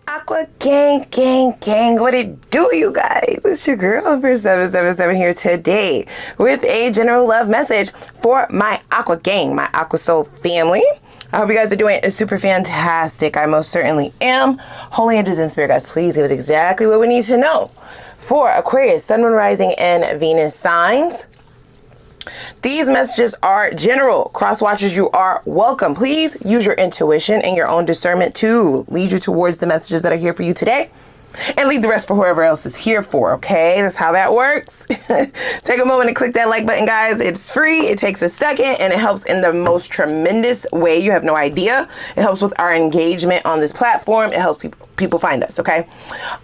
Aqua gang, what it do, you guys? It's your girl, Empress 777 here today with a general love message for my Aqua gang, my Aqua Soul family. I hope you guys are doing super fantastic. I most certainly am. Holy angels and spirit guys, please give us exactly what we need to know for Aquarius, Sun, Moon, Rising, and Venus signs. These messages are general. Cross watchers, you are welcome. Please use your intuition and your own discernment to lead you towards the messages that are here for you today. And leave the rest for whoever else is here for, okay? That's how that works. Take a moment and click that like button, guys. It's free. It takes a second, and it helps in the most tremendous way. You have no idea. It helps with our engagement on this platform. It helps people find us, okay?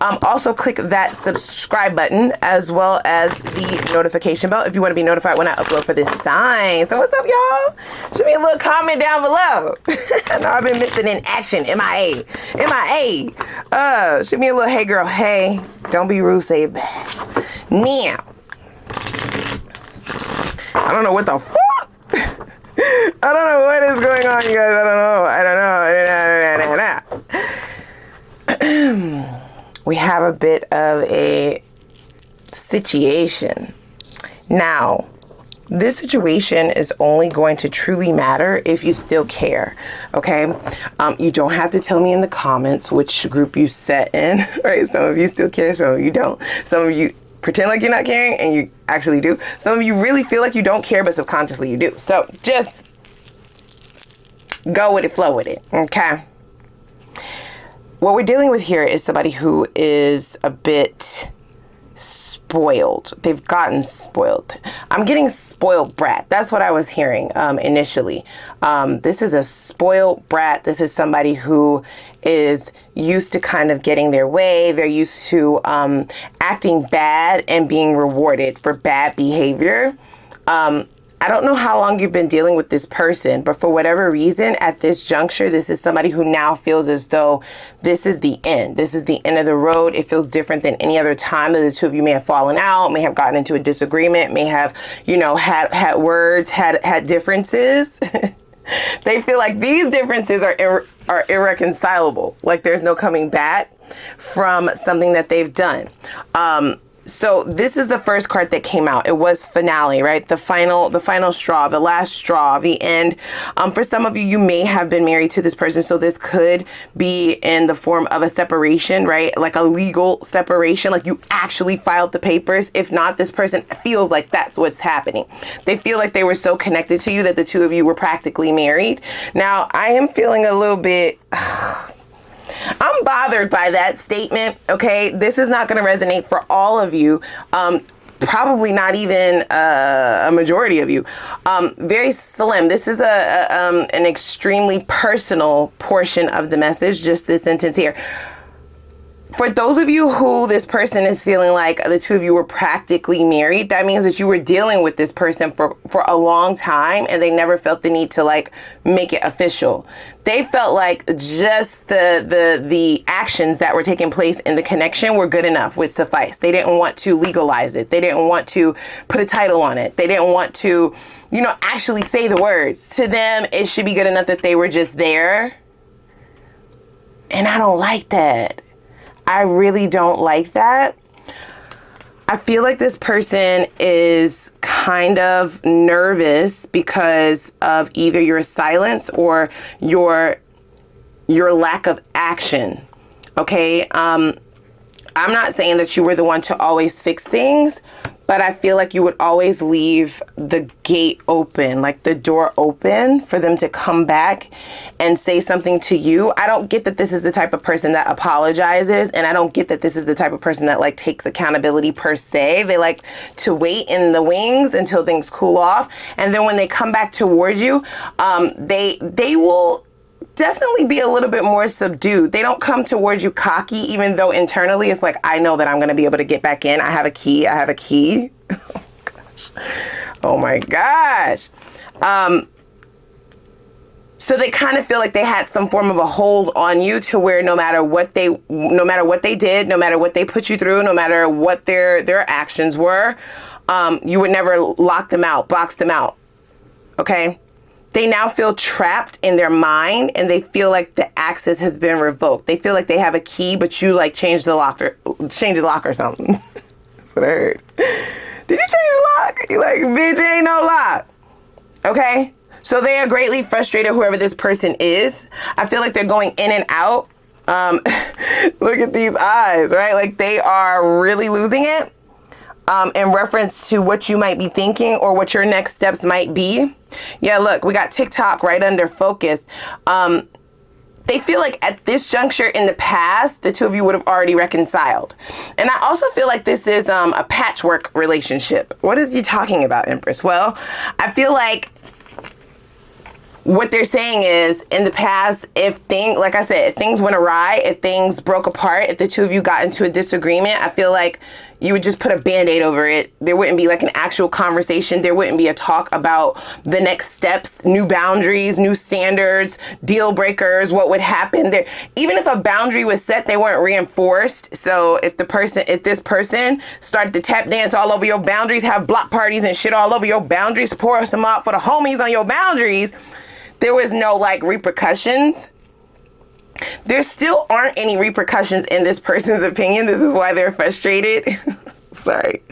Also, click that subscribe button as well as the notification bell if you want to be notified when I upload for this sign. So what's up, y'all? Shoot me a little comment down below. I know I've been missing in action. MIA. Shoot me a little hey girl, hey, don't be rude, say it back. Now, I don't know what the fuck. I don't know what is going on, you guys. I don't know. We have a bit of a situation. Now, this situation is only going to truly matter if you still care, okay? You don't have to tell me in the comments which group you set in, right? Some of you still care, some of you don't. Some of you pretend like you're not caring and you actually do. Some of you really feel like you don't care, but subconsciously you do. So just go with it, flow with it, okay? What we're dealing with here is somebody who is a bit spoiled. They've gotten spoiled. I'm getting spoiled brat. That's what I was hearing initially. This is a spoiled brat. This is somebody who is used to kind of getting their way. They're used to acting bad and being rewarded for bad behavior. I don't know how long you've been dealing with this person, but for whatever reason, at this juncture, this is somebody who now feels as though this is the end. This is the end of the road. It feels different than any other time that the two of you may have fallen out, may have gotten into a disagreement, may have, you know, had words, had differences. They feel like these differences are irreconcilable. Like there's no coming back from something that they've done. So this is the first card that came out. It was finale, right? The final straw, the last straw, the end. For some of you, you may have been married to this person. So this could be in the form of a separation, right? Like a legal separation, like you actually filed the papers. If not, this person feels like that's what's happening. They feel like they were so connected to you that the two of you were practically married. Now, I am feeling a little bit... I'm bothered by that statement, okay? This is not going to resonate for all of you. Probably not even a majority of you. Very slim. This is an extremely personal portion of the message, just this sentence here. For those of you who this person is feeling like the two of you were practically married, that means that you were dealing with this person for a long time and they never felt the need to like make it official. They felt like just the actions that were taking place in the connection were good enough, would suffice. They didn't want to legalize it. They didn't want to put a title on it. They didn't want to, you know, actually say the words. To them, it should be good enough that they were just there. And I don't like that. I really don't like that. I feel like this person is kind of nervous because of either your silence or your lack of action. Okay. I'm not saying that you were the one to always fix things, but I feel like you would always leave the gate open, like the door open for them to come back and say something to you. I don't get that this is the type of person that apologizes, and I don't get that this is the type of person that like takes accountability per se. They like to wait in the wings until things cool off, and then when they come back towards you, they will definitely be a little bit more subdued. They don't come towards you cocky, even though internally it's like, I know that I'm going to be able to get back in. I have a key. Oh my gosh. So they kind of feel like they had some form of a hold on you to where no matter what they did, no matter what they put you through, no matter what their actions were, you would never lock them out, box them out. Okay. They now feel trapped in their mind, and they feel like the access has been revoked. They feel like they have a key, but you like change the lock or something. That's what I heard. Did you change the lock? You like, bitch, ain't no lock. Okay? So they are greatly frustrated, whoever this person is. I feel like they're going in and out. Look at these eyes, right? Like they are really losing it. In reference to what you might be thinking or what your next steps might be. Yeah, look, we got TikTok right under focus. They feel like at this juncture in the past, the two of you would have already reconciled. And I also feel like this is a patchwork relationship. What is you talking about, Empress? Well, I feel like what they're saying is, in the past, if things went awry, if things broke apart, if the two of you got into a disagreement, I feel like you would just put a Band-Aid over it. There wouldn't be like an actual conversation. There wouldn't be a talk about the next steps, new boundaries, new standards, deal breakers, what would happen there. Even if a boundary was set, they weren't reinforced. So if this person started to tap dance all over your boundaries, have block parties and shit all over your boundaries, pour some out for the homies on your boundaries, there was no like repercussions. There still aren't any repercussions in this person's opinion. This is why they're frustrated. Sorry.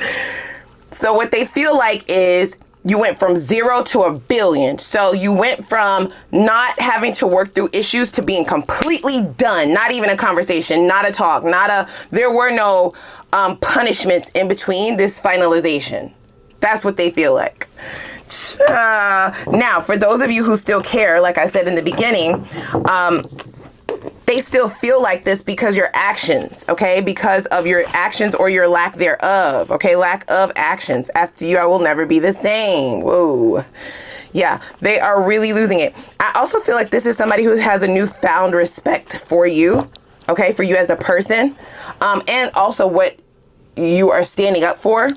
So what they feel like is you went from 0 to 1 billion. So you went from not having to work through issues to being completely done. Not even a conversation, not a talk, there were no punishments in between this finalization. That's what they feel like. Now, for those of you who still care, like I said in the beginning, they still feel like this because your actions, okay? Because of your actions or your lack thereof, okay? Lack of actions. After you, I will never be the same. Whoa. Yeah, they are really losing it. I also feel like this is somebody who has a newfound respect for you, okay? For you as a person, and also what you are standing up for.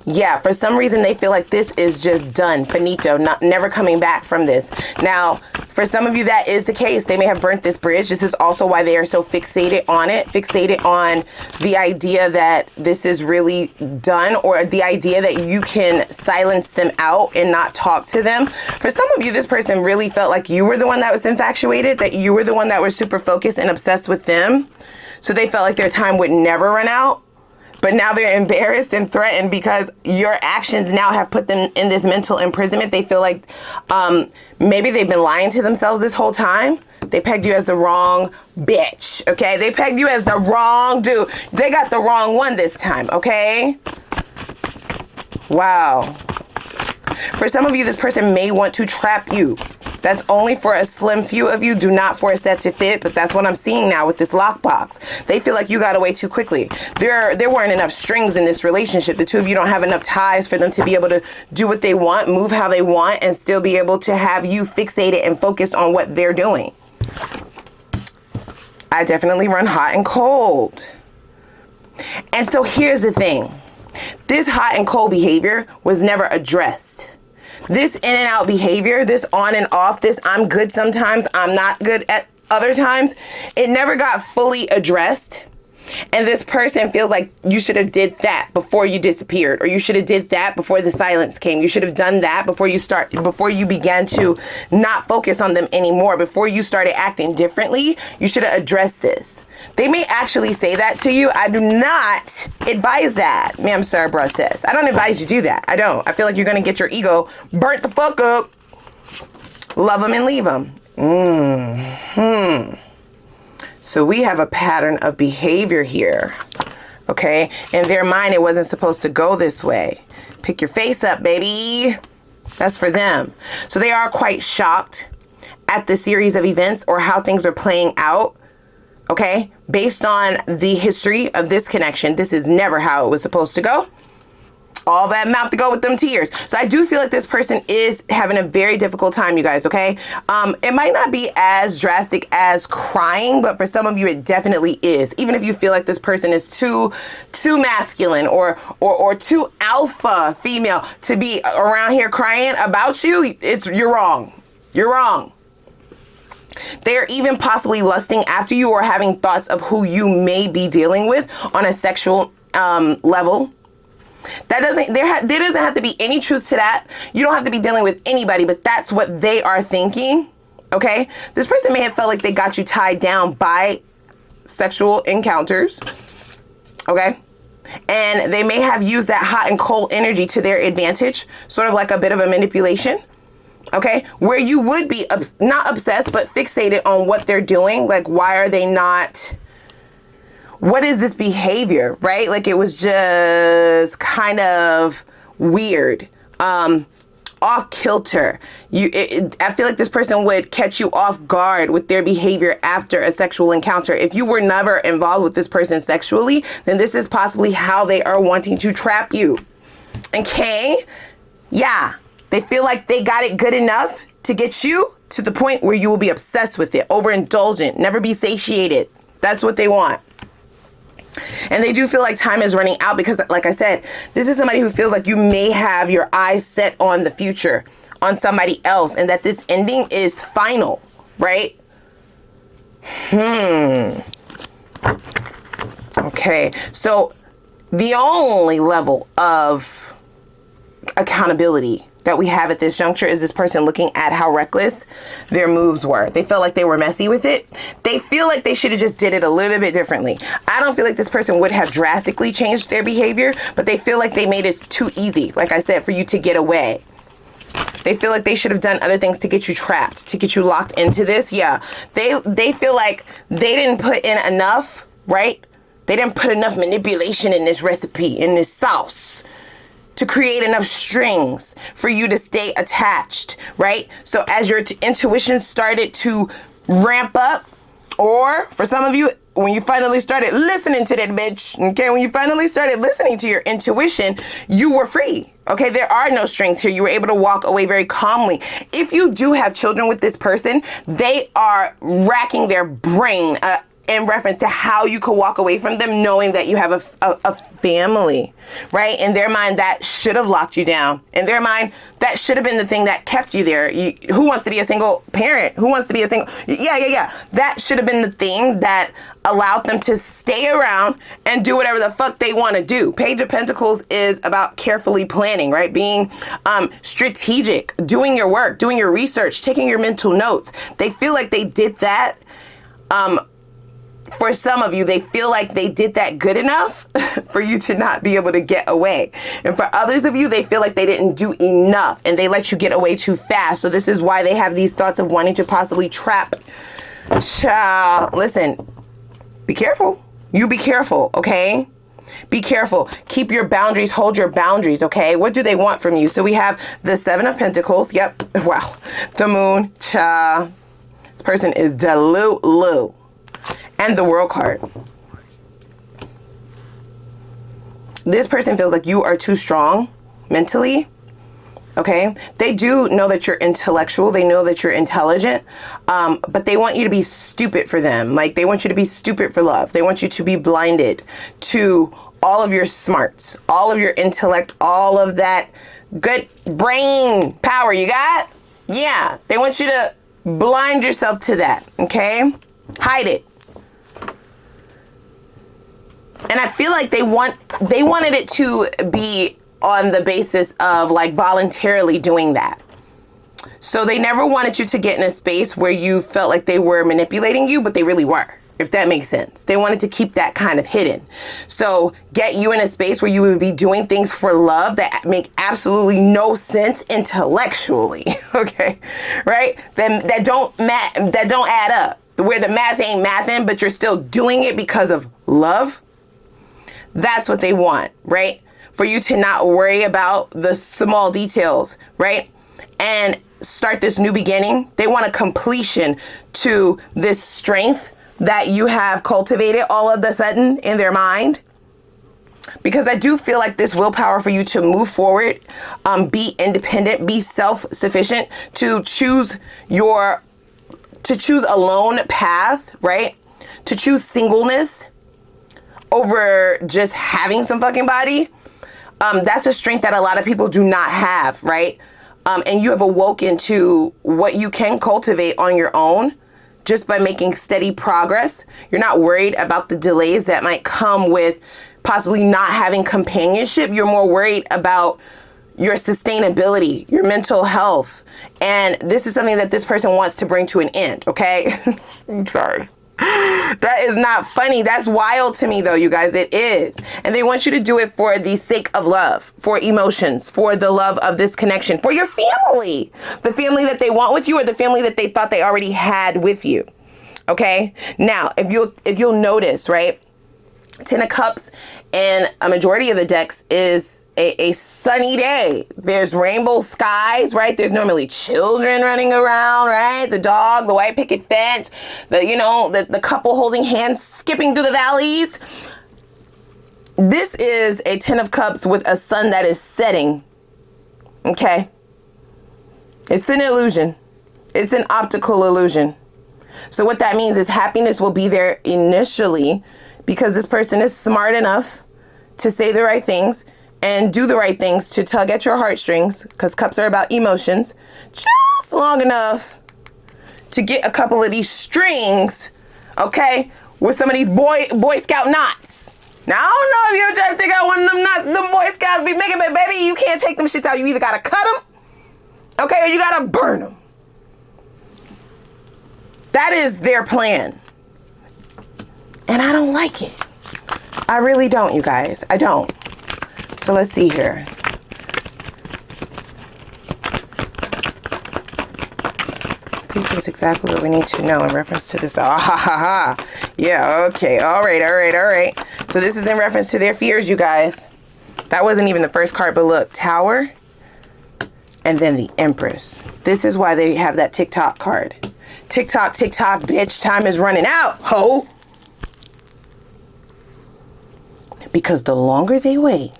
Yeah, for some reason they feel like this is just done, finito, never coming back from this. Now, for some of you that is the case. They may have burnt this bridge. This is also why they are so fixated on the idea that this is really done, or the idea that you can silence them out and not talk to them. For some of you, this person really felt like you were the one that was infatuated, that you were the one that was super focused and obsessed with them. So they felt like their time would never run out. But now they're embarrassed and threatened because your actions now have put them in this mental imprisonment. They feel like maybe they've been lying to themselves this whole time. They pegged you as the wrong bitch, okay? They pegged you as the wrong dude. They got the wrong one this time, okay? Wow. For some of you, this person may want to trap you. That's only for a slim few of you. Do not force that to fit, but that's what I'm seeing now with this lockbox. They feel like you got away too quickly. There weren't enough strings in this relationship. The two of you don't have enough ties for them to be able to do what they want, move how they want, and still be able to have you fixated and focused on what they're doing. I definitely run hot and cold. And so here's the thing. This hot and cold behavior was never addressed. This in and out behavior, this on and off, this I'm good sometimes, I'm not good at other times, it never got fully addressed. And this person feels like you should have did that before you disappeared, or you should have did that before the silence came. You should have done that before you began to not focus on them anymore, before you started acting differently. You should have addressed this. They may actually say that to you. I do not advise that, ma'am, sir, bruh, sis. I don't advise you do that. I don't. I feel like you're going to get your ego burnt the fuck up. Love them and leave them. So we have a pattern of behavior here, okay? In their mind, it wasn't supposed to go this way. Pick your face up, baby. That's for them. So they are quite shocked at the series of events or how things are playing out, okay? Based on the history of this connection, this is never how it was supposed to go. All that mouth to go with them tears. So I do feel like this person is having a very difficult time, you guys, okay? It might not be as drastic as crying, but for some of you, it definitely is. Even if you feel like this person is too masculine or too alpha female to be around here crying about you, you're wrong. You're wrong. They're even possibly lusting after you or having thoughts of who you may be dealing with on a sexual level. That doesn't, there doesn't have to be any truth to that. You don't have to be dealing with anybody, but that's what they are thinking. Okay. This person may have felt like they got you tied down by sexual encounters. Okay. And they may have used that hot and cold energy to their advantage, sort of like a bit of a manipulation. Okay. Where you would be not obsessed, but fixated on what they're doing. Like, why are they not, what is this behavior, right? Like, it was just kind of weird, off kilter. I feel like this person would catch you off guard with their behavior after a sexual encounter. If you were never involved with this person sexually, then this is possibly how they are wanting to trap you. Okay? Yeah. They feel like they got it good enough to get you to the point where you will be obsessed with it, overindulgent, never be satiated. That's what they want. And they do feel like time is running out because, like I said, this is somebody who feels like you may have your eyes set on the future, on somebody else, and that this ending is final, right? Okay, so the only level of accountability that we have at this juncture is this person looking at how reckless their moves were. They felt like they were messy with it. They feel like they should have just did it a little bit differently. I don't feel like this person would have drastically changed their behavior, but they feel like they made it too easy, like I said, for you to get away. They feel like they should have done other things to get you trapped, to get you locked into this. Yeah, they feel like they didn't put in enough, right? They didn't put enough manipulation in this recipe, in this sauce, to create enough strings for you to stay attached, right? So as your intuition started to ramp up, or for some of you, when you finally started listening to that bitch, okay, when you finally started listening to your intuition, you were free. Okay, there are no strings here. You were able to walk away very calmly. If you do have children with this person, they are racking their brain in reference to how you could walk away from them knowing that you have a family, right? In their mind, that should have locked you down. In their mind, that should have been the thing that kept you there. Who wants to be a single parent? Who wants to be a single? Yeah. That should have been the thing that allowed them to stay around and do whatever the fuck they want to do. Page of Pentacles is about carefully planning, right? Being strategic, doing your work, doing your research, taking your mental notes. They feel like they did that. For some of you, they feel like they did that good enough for you to not be able to get away. And for others of you, they feel like they didn't do enough and they let you get away too fast. So this is why they have these thoughts of wanting to possibly trap. Child, listen, be careful. You be careful, okay? Be careful. Keep your boundaries. Hold your boundaries, okay? What do they want from you? So we have the Seven of Pentacles. Yep. Wow. The Moon. Child. This person is Delulu. And the World card. This person feels like you are too strong mentally. Okay. They do know that you're intellectual. They know that you're intelligent. But they want you to be stupid for them. Like, they want you to be stupid for love. They want you to be blinded to all of your smarts, all of your intellect, all of that good brain power you got. Yeah. They want you to blind yourself to that. Okay. Hide it. And I feel like they wanted it to be on the basis of like voluntarily doing that. So they never wanted you to get in a space where you felt like they were manipulating you, but they really were, if that makes sense. They wanted to keep that kind of hidden. So get you in a space where you would be doing things for love that make absolutely no sense intellectually. Okay. Right? That don't add up. Where the math ain't mathin', but you're still doing it because of love. That's what they want, right? For you to not worry about the small details, right? And start this new beginning. They want a completion to this strength that you have cultivated all of a sudden in their mind. Because I do feel like this willpower for you to move forward, be independent, be self-sufficient, to choose a lone path, right? To choose singleness over just having some fucking body. That's a strength that a lot of people do not have, right? And you have awoken to what you can cultivate on your own just by making steady progress. You're not worried about the delays that might come with possibly not having companionship. You're more worried about your sustainability, your mental health. And this is something that this person wants to bring to an end, okay? I'm sorry. That is not funny. That's wild to me though, you guys. It is. And they want you to do it for the sake of love, for emotions, for the love of this connection, for your family, the family that they want with you or the family that they thought they already had with you. Okay. Now, if you'll notice, right? 10 of Cups and a majority of the decks is a sunny day. There's rainbow skies, right? There's normally children running around, right? The dog, the white picket fence, the couple holding hands, skipping through the valleys. This is a 10 of Cups with a sun that is setting. Okay. It's an illusion. It's an optical illusion. So what that means is happiness will be there initially, because this person is smart enough to say the right things and do the right things to tug at your heartstrings, because cups are about emotions, just long enough to get a couple of these strings, okay, with some of these Boy Scout knots. Now, I don't know if you're trying to take out one of them knots them Boy Scouts be making, but baby, you can't take them shits out. You either got to cut them, okay, or you got to burn them. That is their plan. And I don't like it. I really don't, you guys. I don't. So let's see here. This is exactly what we need to know in reference to this. Ah, ha, ha, ha. Yeah, okay. All right. So this is in reference to their fears, you guys. That wasn't even the first card, but look. Tower. And then the Empress. This is why they have that TikTok card. TikTok, bitch. Time is running out, ho. Because the longer they wait,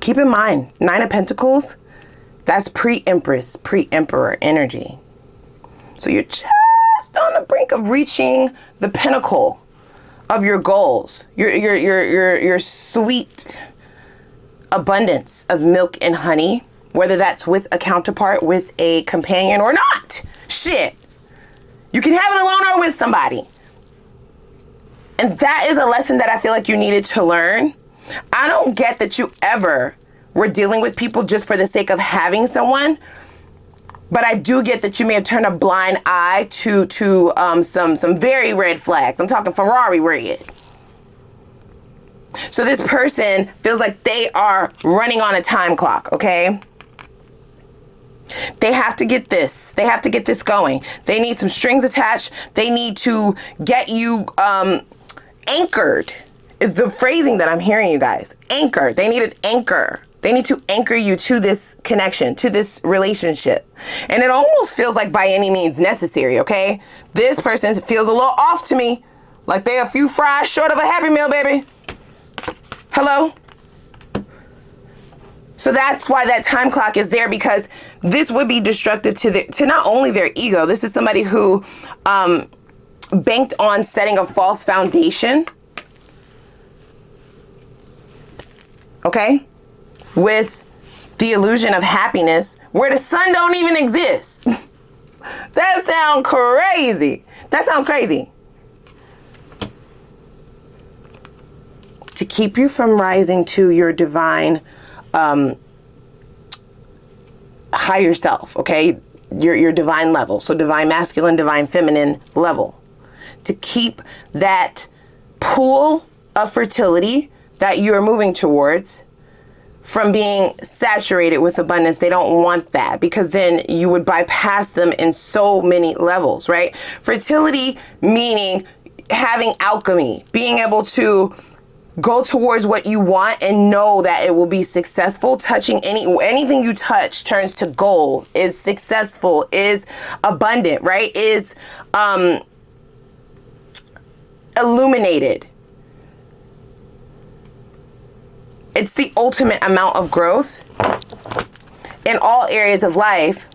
keep in mind, 9 of Pentacles, that's pre-Empress, pre-Emperor energy. So you're just on the brink of reaching the pinnacle of your goals, your sweet abundance of milk and honey, whether that's with a counterpart, with a companion or not. Shit. You can have it alone or with somebody. And that is a lesson that I feel like you needed to learn. I don't get that you ever were dealing with people just for the sake of having someone. But I do get that you may have turned a blind eye to some very red flags. I'm talking Ferrari red. So this person feels like they are running on a time clock, okay? They have to get this. They have to get this going. They need some strings attached. They need to get you anchored is the phrasing that I'm hearing, you guys. Anchor. They need an anchor. They need to anchor you to this connection, to this relationship. And it almost feels like by any means necessary, okay? This person feels a little off to me. Like they're a few fries short of a Happy Meal, baby. Hello? So that's why that time clock is there, because this would be destructive to not only their ego. This is somebody who banked on setting a false foundation. Okay? With the illusion of happiness where the sun don't even exist. That sounds crazy. That sounds crazy. To keep you from rising to your divine higher self, okay? Your divine level. So divine masculine, divine feminine level. To keep that pool of fertility that you're moving towards from being saturated with abundance. They don't want that, because then you would bypass them in so many levels, right? Fertility meaning having alchemy, being able to go towards what you want and know that it will be successful. Touching anything you touch turns to gold, is successful, is abundant, right? Is illuminated. It's the ultimate amount of growth in all areas of life.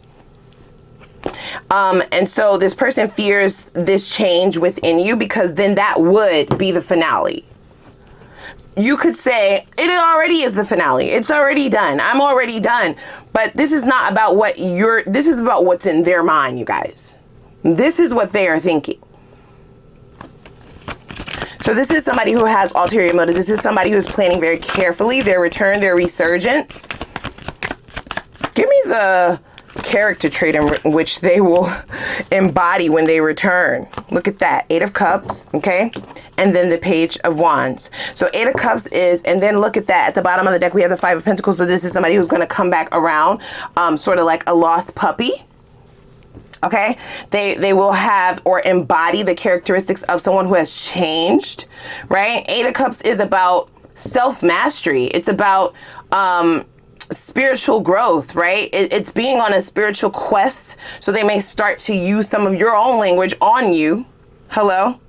And so this person fears this change within you, because then that would be the finale. You could say it already is the finale. It's already done. I'm already done. But this is not about this is about what's in their mind, you guys. This is what they are thinking. So this is somebody who has ulterior motives. This is somebody who's planning very carefully their return, their resurgence. Give me the character trait in which they will embody when they return. Look at that. 8 of Cups, okay? And then the Page of Wands. So 8 of Cups is, and then look at that. At the bottom of the deck, we have the 5 of Pentacles. So this is somebody who's going to come back around, sort of like a lost puppy. Okay, they will have or embody the characteristics of someone who has changed, right? 8 of Cups is about self-mastery. It's about spiritual growth, right? It's being on a spiritual quest. So they may start to use some of your own language on you. Hello?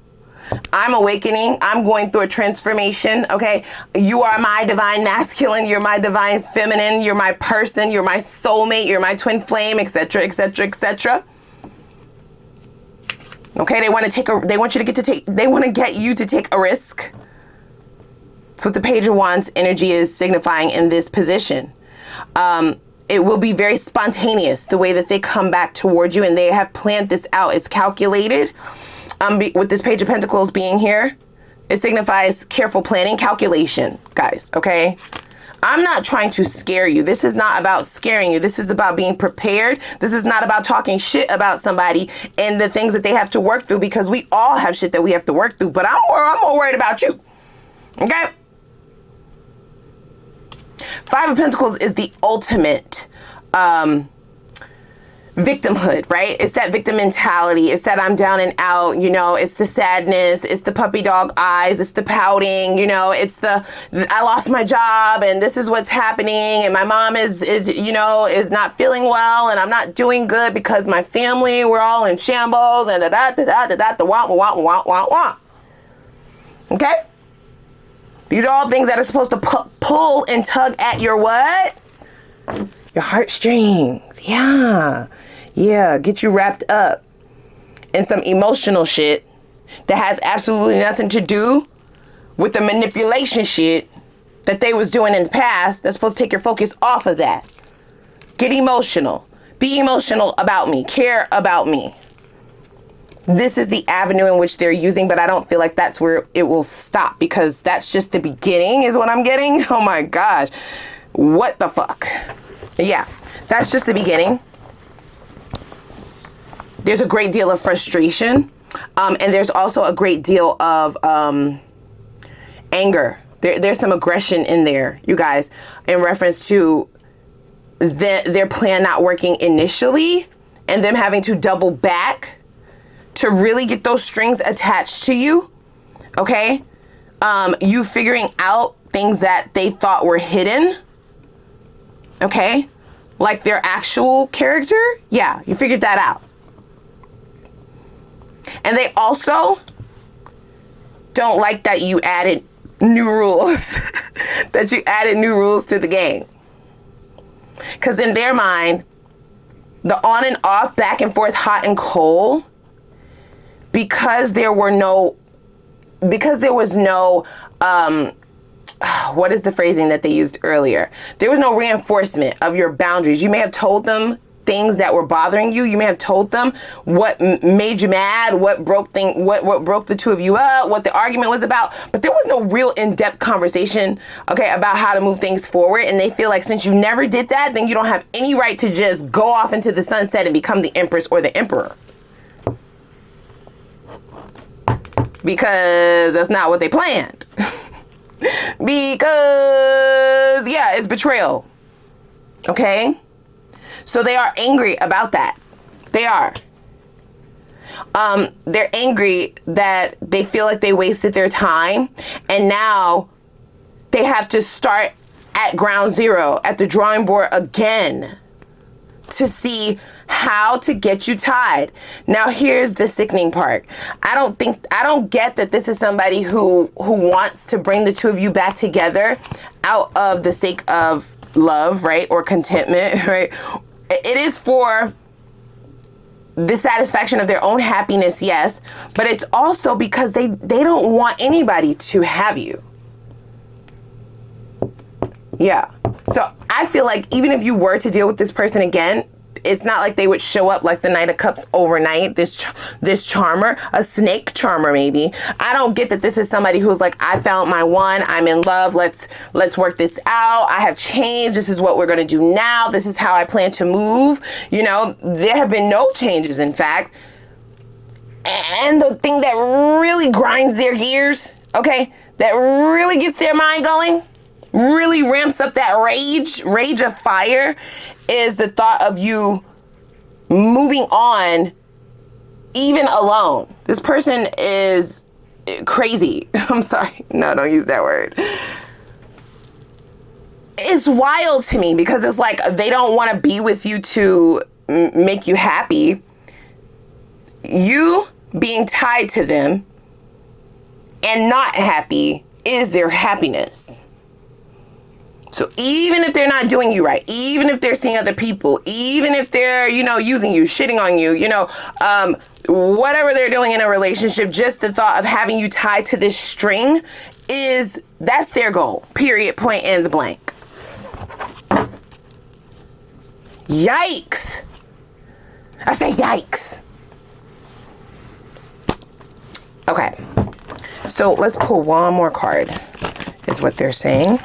I'm awakening. I'm going through a transformation. Okay. You are my divine masculine. You're my divine feminine. You're my person. You're my soulmate. You're my twin flame, etc., etc., etc. Okay. They want you to get you to take a risk. That's what the Page of Wands energy is signifying in this position. It will be very spontaneous the way that they come back towards you, and they have planned this out. It's calculated. With this Page of Pentacles being here, it signifies careful planning, calculation, guys, okay? I'm not trying to scare you. This is not about scaring you. This is about being prepared. This is not about talking shit about somebody and the things that they have to work through, because we all have shit that we have to work through, but I'm more worried about you, okay? 5 of Pentacles is the ultimate victimhood, right? It's that victim mentality. It's that I'm down and out, you know, it's the sadness, it's the puppy dog eyes, it's the pouting, you know, it's the I lost my job and this is what's happening, and my mom is not feeling well, and I'm not doing good because my family, we're all in shambles, and wah. Okay? These are all things that are supposed to pull and tug at your what? Your heartstrings. Yeah, get you wrapped up in some emotional shit that has absolutely nothing to do with the manipulation shit that they was doing in the past. That's supposed to take your focus off of that. Get emotional. Be emotional about me. Care about me. This is the avenue in which they're using, but I don't feel like that's where it will stop, because that's just the beginning is what I'm getting. Oh my gosh. What the fuck? Yeah, that's just the beginning. There's a great deal of frustration. And there's also a great deal of anger. There's some aggression in there, you guys, in reference to their plan not working initially and them having to double back to really get those strings attached to you. Okay? You figuring out things that they thought were hidden. Okay? Like their actual character. Yeah, you figured that out. And they also don't like that you added new rules. That you added new rules to the game. Because in their mind, the on and off, back and forth, hot and cold, because there was no, what is the phrasing that they used earlier? There was no reinforcement of your boundaries. You may have told them things that were bothering you. You may have told them what made you mad, what broke the two of you up, what the argument was about, but there was no real in-depth conversation, okay, about how to move things forward. And they feel like since you never did that, then you don't have any right to just go off into the sunset and become the Empress or the Emperor. Because that's not what they planned. Because, yeah, it's betrayal. Okay? So they are angry about that. They are. They're angry that they feel like they wasted their time, and now they have to start at ground zero, at the drawing board again, to see how to get you tied. Now here's the sickening part. I don't get that this is somebody who wants to bring the two of you back together out of the sake of love, right? Or contentment, right? It is for the satisfaction of their own happiness, yes, but it's also because they don't want anybody to have you. Yeah. So I feel like even if you were to deal with this person again, it's not like they would show up like the Knight of Cups overnight. This charmer, a snake charmer maybe. I don't get that this is somebody who's like, I found my one, I'm in love, let's work this out. I have changed. This is what we're going to do now. This is how I plan to move. You know, there have been no changes, in fact. And the thing that really grinds their gears, okay, that really gets their mind going, really ramps up that rage of fire, is the thought of you moving on even alone. This person is crazy. I'm sorry. No, don't use that word. It's wild to me because it's like they don't want to be with you to make you happy. You being tied to them and not happy is their happiness. So even if they're not doing you right, even if they're seeing other people, even if they're, you know, using you, shitting on you, you know, whatever they're doing in a relationship, just the thought of having you tied to this string that's their goal. Period. Point in the blank. Yikes. I say yikes. Okay. So let's pull one more card, is what they're saying.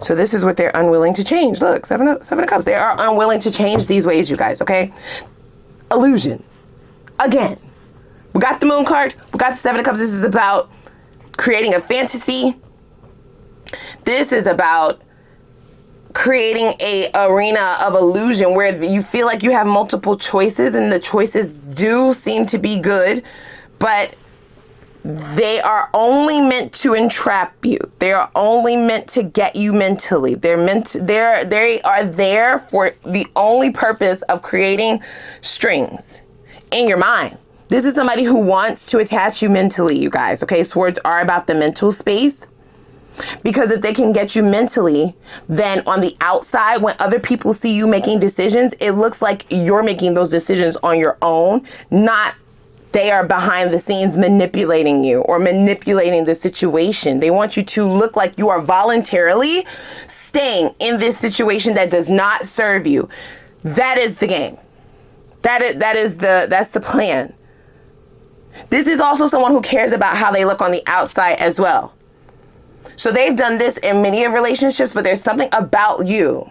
So this is what they're unwilling to change. Look, seven of Cups. They are unwilling to change these ways, you guys, okay? Illusion. Again. We got the Moon card. We got the Seven of Cups. This is about creating a fantasy. This is about creating a arena of illusion where you feel like you have multiple choices, and the choices do seem to be good, but they are only meant to entrap you. They are only meant to get you mentally. They are there for the only purpose of creating strings in your mind. This is somebody who wants to attach you mentally, you guys. Okay, swords are about the mental space. Because if they can get you mentally, then on the outside, when other people see you making decisions, it looks like you're making those decisions on your own, not they are behind the scenes manipulating you or manipulating the situation. They want you to look like you are voluntarily staying in this situation that does not serve you. That is the game. That's the plan. This is also someone who cares about how they look on the outside as well. So they've done this in many of relationships, but there's something about you.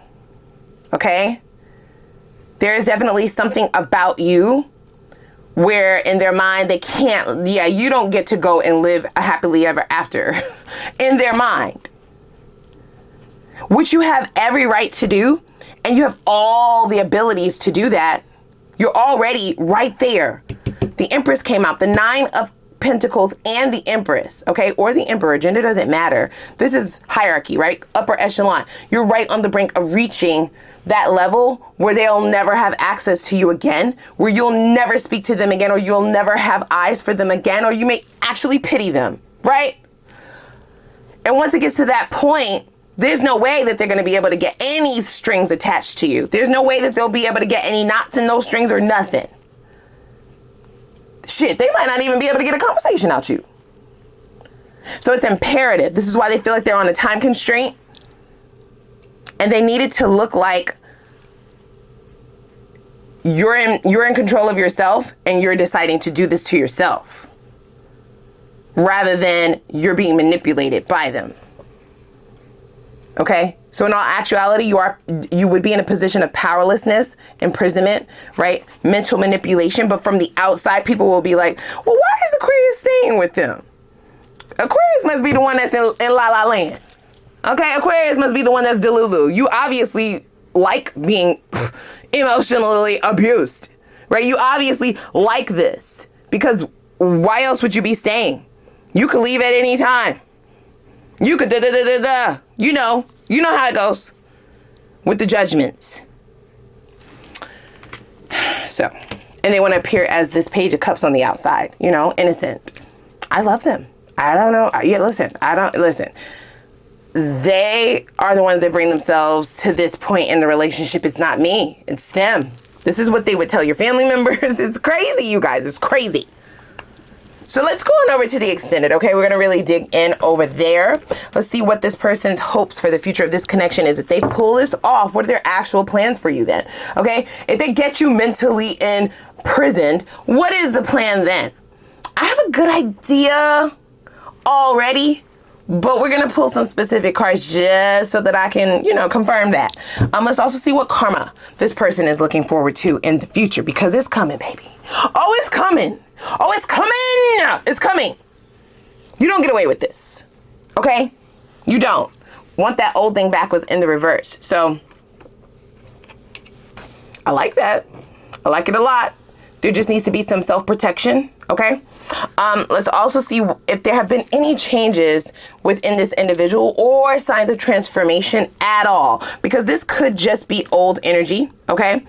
Okay? There is definitely something about you where in their mind they can't, you don't get to go and live a happily ever after in their mind. Which you have every right to do, and you have all the abilities to do that. You're already right there. The Empress came out, the Nine of Pentacles and the Empress, okay, or the Emperor. Gender doesn't matter. This is hierarchy, right? Upper echelon. You're right on the brink of reaching that level where they'll never have access to you again, where you'll never speak to them again, or you'll never have eyes for them again, or you may actually pity them, right? And once it gets to that point, there's no way that they're going to be able to get any strings attached to you. There's no way that they'll be able to get any knots in those strings or nothing. Shit, they might not even be able to get a conversation out you. So it's imperative. This is why they feel like they're on a time constraint. And they need it to look like you're in control of yourself and you're deciding to do this to yourself, rather than you're being manipulated by them. Okay? So in all actuality, you would be in a position of powerlessness, imprisonment, right? Mental manipulation. But from the outside, people will be like, well, why is Aquarius staying with them? Aquarius must be the one that's in La La Land. Okay, Aquarius must be the one that's Delulu. You obviously like being emotionally abused, right? You obviously like this, because why else would you be staying? You could leave at any time. You could You know how it goes with the judgments. So, and they want to appear as this Page of Cups on the outside, innocent. I love them. I don't know. Listen. They are the ones that bring themselves to this point in the relationship. It's not me. It's them. This is what they would tell your family members. It's crazy, you guys. It's crazy. So let's go on over to the extended, okay? We're going to really dig in over there. Let's see what this person's hopes for the future of this connection is. If they pull this off, what are their actual plans for you then, okay? If they get you mentally imprisoned, what is the plan then? I have a good idea already, but we're going to pull some specific cards just so that I can, you know, confirm that. Let's also see what karma this person is looking forward to in the future, because it's coming, baby. Oh, it's coming. Oh, it's coming. It's coming. You don't get away with this. Okay? You don't. Want that old thing back was in the reverse. So I like that. I like it a lot. There just needs to be some self-protection. Okay? Let's also see if there have been any changes within this individual or signs of transformation at all, because this could just be old energy. Okay?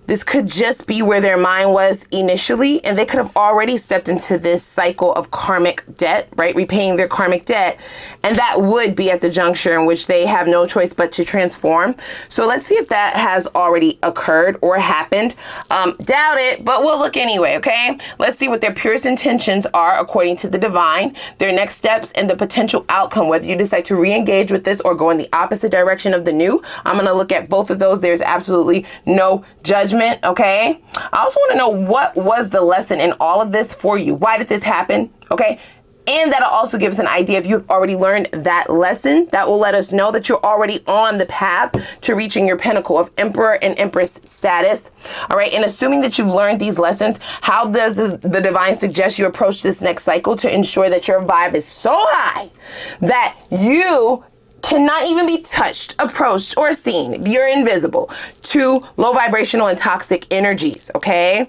This could just be where their mind was initially, and they could have already stepped into this cycle of karmic debt, right? Repaying their karmic debt. And that would be at the juncture in which they have no choice but to transform. So let's see if that has already occurred or happened. Doubt it, but we'll look anyway, okay? Let's see what their purest intentions are according to the divine, their next steps, and the potential outcome, whether you decide to re-engage with this or go in the opposite direction of the new. I'm going to look at both of those. There's absolutely no judgment. Okay. I also want to know, what was the lesson in all of this for you? Why did this happen? Okay. And that'll also give us an idea if you've already learned that lesson. That will let us know that you're already on the path to reaching your pinnacle of Emperor and Empress status. All right. And assuming that you've learned these lessons, how does the divine suggest you approach this next cycle to ensure that your vibe is so high that you cannot even be touched, approached, or seen? You're invisible to low vibrational and toxic energies, okay?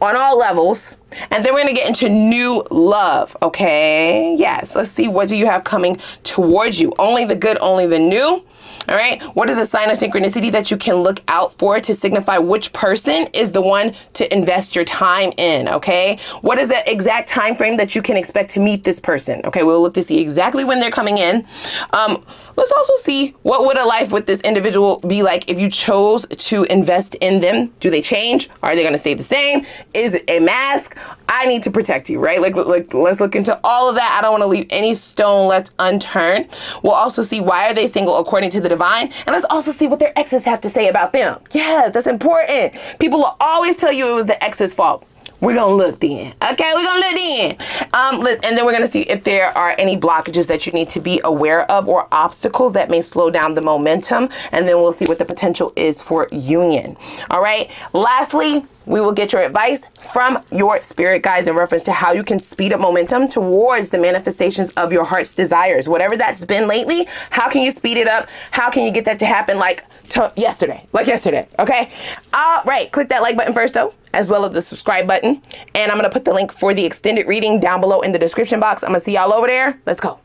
On all levels. And then we're going to get into new love, okay? Yes, let's see, what do you have coming towards you? Only the good, only the new. All right. What is a sign of synchronicity that you can look out for to signify which person is the one to invest your time in? Okay. What is that exact time frame that you can expect to meet this person? Okay. We'll look to see exactly when they're coming in. Let's also see, what would a life with this individual be like if you chose to invest in them? Do they change? Are they going to stay the same? Is it a mask? I need to protect you, right? Like let's look into all of that. I don't want to leave any stone left unturned. We'll also see, why are they single according to the divine? And let's also see what their exes have to say about them. Yes, that's important. People will always tell you it was the ex's fault. We're going to look then. Okay, we're going to look then. And then we're going to see if there are any blockages that you need to be aware of or obstacles that may slow down the momentum. And then we'll see what the potential is for union. All right. Lastly, we will get your advice from your spirit guides in reference to how you can speed up momentum towards the manifestations of your heart's desires. Whatever that's been lately, how can you speed it up? How can you get that to happen like yesterday? Okay. All right. Click that like button first, though, as well as the subscribe button. And I'm going to put the link for the extended reading down below in the description box. I'm going to see y'all over there. Let's go.